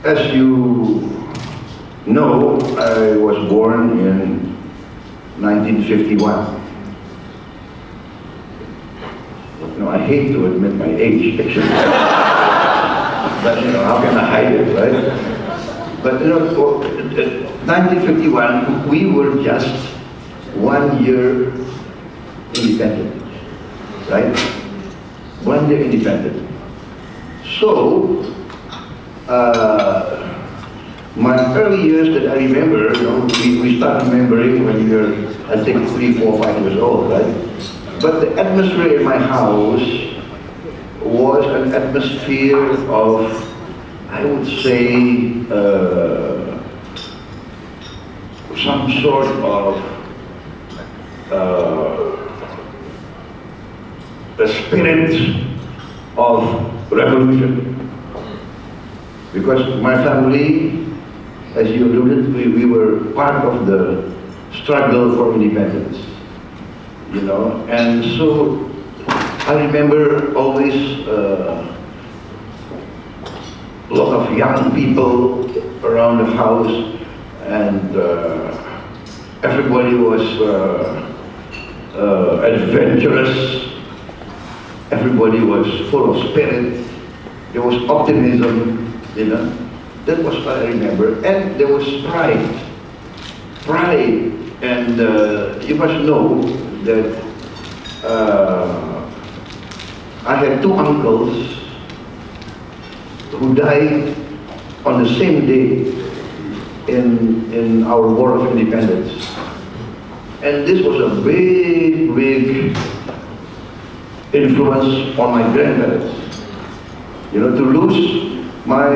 As you know, I was born in 1951. No, I hate to admit my age, actually. But you know, how can I hide it, right? But you know, 1951, we were just 1 year independent, right? 1 year independent. So, my early years that I remember, you know, we start remembering when we were, I think, 3, 4, 5 years old, right? But the atmosphere in my house was an atmosphere of, I would say, some sort of a spirit of revolution. Because my family, as you alluded, we were part of the struggle for independence, you know, and so I remember always a lot of young people around the house, and everybody was adventurous, everybody was full of spirit, there was optimism, you know. That was what I remember, and there was pride, and you must know that I had 2 uncles who died on the same day in our War of Independence. And this was a big influence on my grandparents. You know, to lose my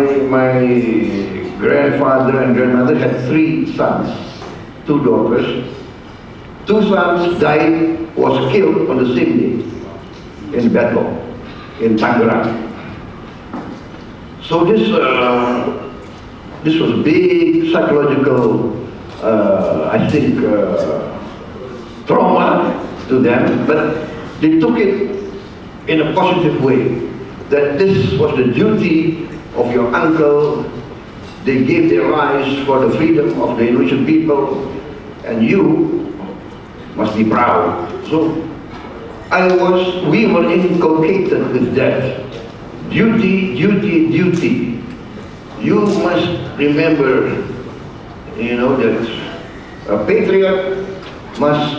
grandfather and grandmother had 3 sons, 2 daughters. 2 sons died, was killed on the same day in battle in Tangerang. So this was a big psychological, I think, trauma to them, but they took it in a positive way, that this was the duty of your uncle. They gave their lives for the freedom of the Indonesian people, and you must be proud. So we were inculcated with that. Duty. You must remember, you know, that a patriot must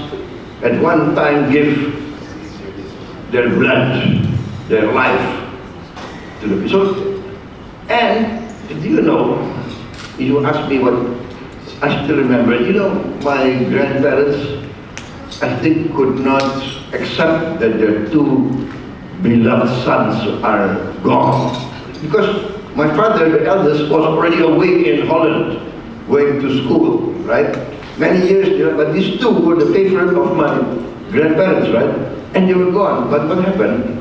at one time give their blood, their life to the people. And do you know, you asked me what I still remember, you know, my grandparents, I think, could not accept that their 2 beloved sons are gone. Because my father, the eldest, was already away in Holland, going to school, right? Many years, you know, but these 2 were the favorite of my grandparents, right? And they were gone. But what happened?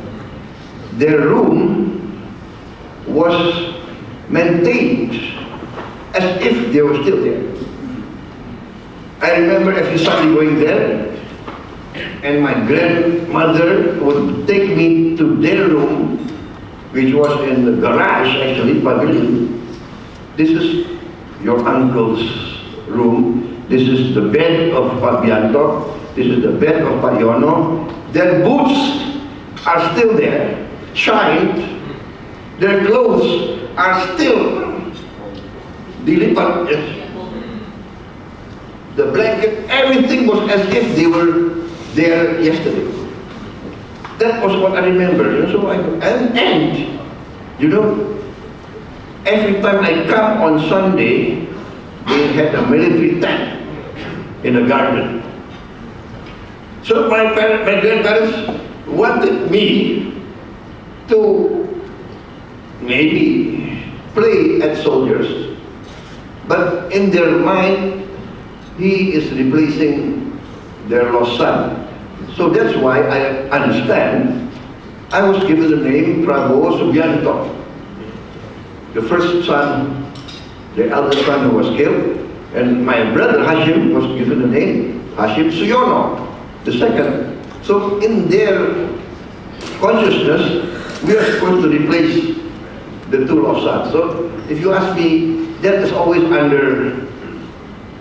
Their room was maintained as if they were still there. I remember every Sunday going there, and my grandmother would take me to their room, which was in the garage, actually, pavilion. This is your uncle's room. This is the bed of Subianto. This is the bed of Yono. Their boots are still there, shined. Their clothes are still dilipat. The blanket, everything was as if they were there yesterday. That was what I remember. You know, so and you know, every time I come on Sunday, they had a military tent in the garden. So my grandparents wanted me to maybe play at soldiers, but in their mind, he is replacing their lost son. So that's why I understand I was given the name Prabowo Subianto. The first son, the eldest son who was killed, and my brother Hashim was given the name Hashim Suyono, the second. So in their consciousness, we are supposed to replace the tool of such. So if you ask me, that is always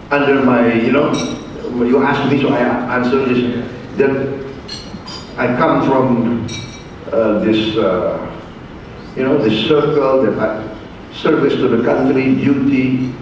under my, you know, when you ask me, so I answer this, that I come from this, you know, this circle that I, service to the country, duty,